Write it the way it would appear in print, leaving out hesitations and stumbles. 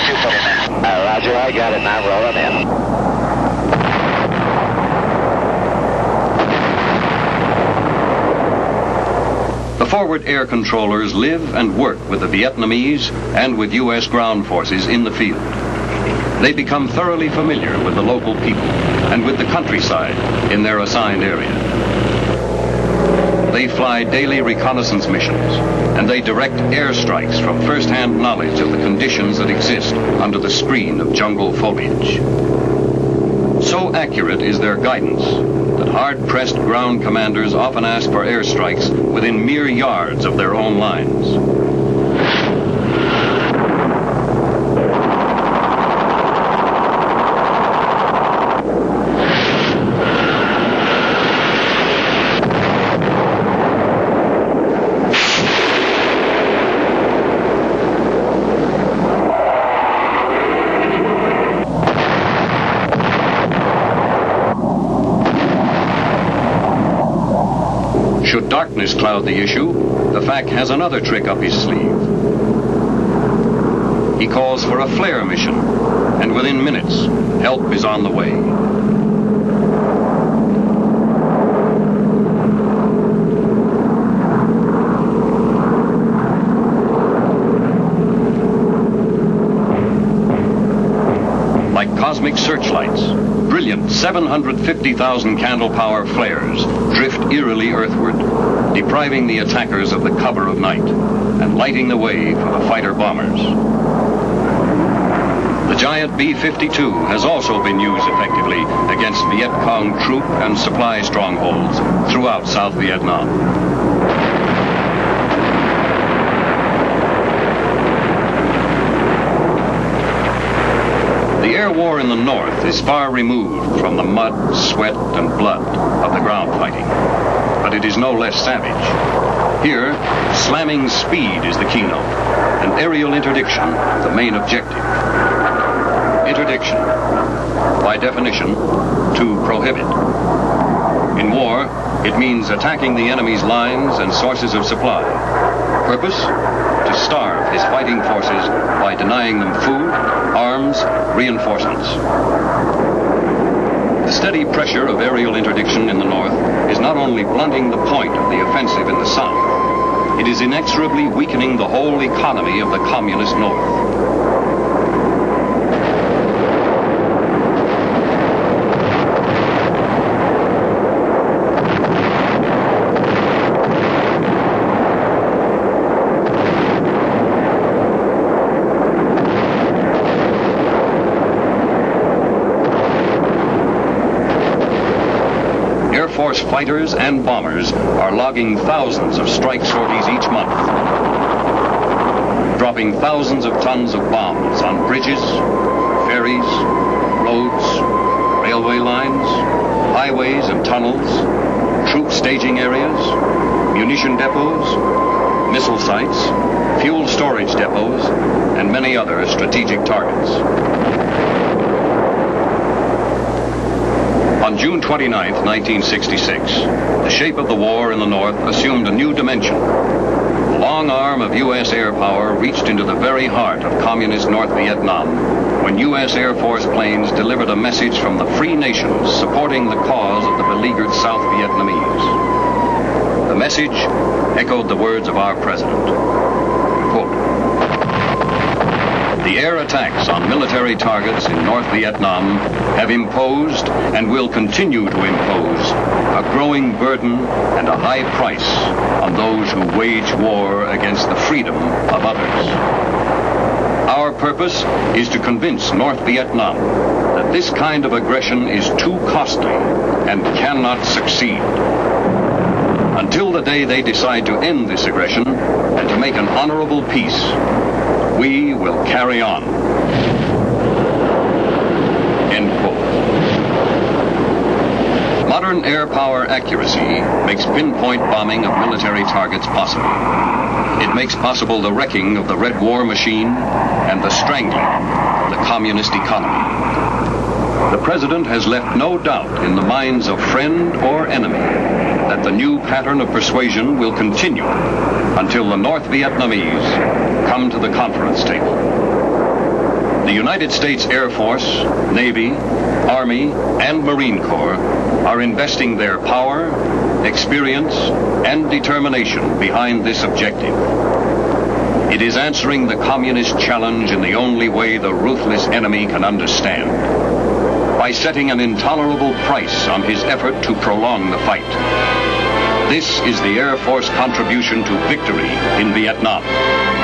you put in there? Roger, I got it now, rolling in. The forward air controllers live and work with the Vietnamese and with U.S. ground forces in the field. They become thoroughly familiar with the local people and with the countryside in their assigned area. They fly daily reconnaissance missions, and they direct airstrikes from first-hand knowledge of the conditions that exist under the screen of jungle foliage. So accurate is their guidance that hard-pressed ground commanders often ask for airstrikes within mere yards of their own lines. Should darkness cloud the issue, the FAC has another trick up his sleeve. He calls for a flare mission, and within minutes, help is on the way. Like cosmic searchlights, brilliant 750,000 candle power flares drift eerily earthward, depriving the attackers of the cover of night and lighting the way for the fighter bombers. The giant B-52 has also been used effectively against Viet Cong troop and supply strongholds throughout South Vietnam. The air war in the north is far removed from the mud, sweat, and blood of the ground fighting, but it is no less savage. Here, slamming speed is the keynote, and aerial interdiction the main objective. Interdiction, by definition, to prohibit. In war, it means attacking the enemy's lines and sources of supply. Purpose? To starve his fighting forces by denying them food, arms, reinforcements. The steady pressure of aerial interdiction in the north is not only blunting the point of the offensive in the south, it is inexorably weakening the whole economy of the communist north. Force fighters and bombers are logging thousands of strike sorties each month, dropping thousands of tons of bombs on bridges, ferries, roads, railway lines, highways and tunnels, troop staging areas, munition depots, missile sites, fuel storage depots, and many other strategic targets. On June 29, 1966, the shape of the war in the north assumed a new dimension. The long arm of U.S. air power reached into the very heart of communist North Vietnam when U.S. Air Force planes delivered a message from the free nations supporting the cause of the beleaguered South Vietnamese. The message echoed the words of our president. Quote, "The air attacks on military targets in North Vietnam have imposed and will continue to impose a growing burden and a high price on those who wage war against the freedom of others. Our purpose is to convince North Vietnam that this kind of aggression is too costly and cannot succeed. Until the day they decide to end this aggression and to make an honorable peace, we will carry on." End quote. Modern air power accuracy makes pinpoint bombing of military targets possible. It makes possible the wrecking of the Red War machine and the strangling of the communist economy. The President has left no doubt in the minds of friend or enemy that the new pattern of persuasion will continue until the North Vietnamese come to the conference table. The United States Air Force, Navy, Army, and Marine Corps are investing their power, experience, and determination behind this objective. It is answering the communist challenge in the only way the ruthless enemy can understand, by setting an intolerable price on his effort to prolong the fight. This is the Air Force contribution to victory in Vietnam.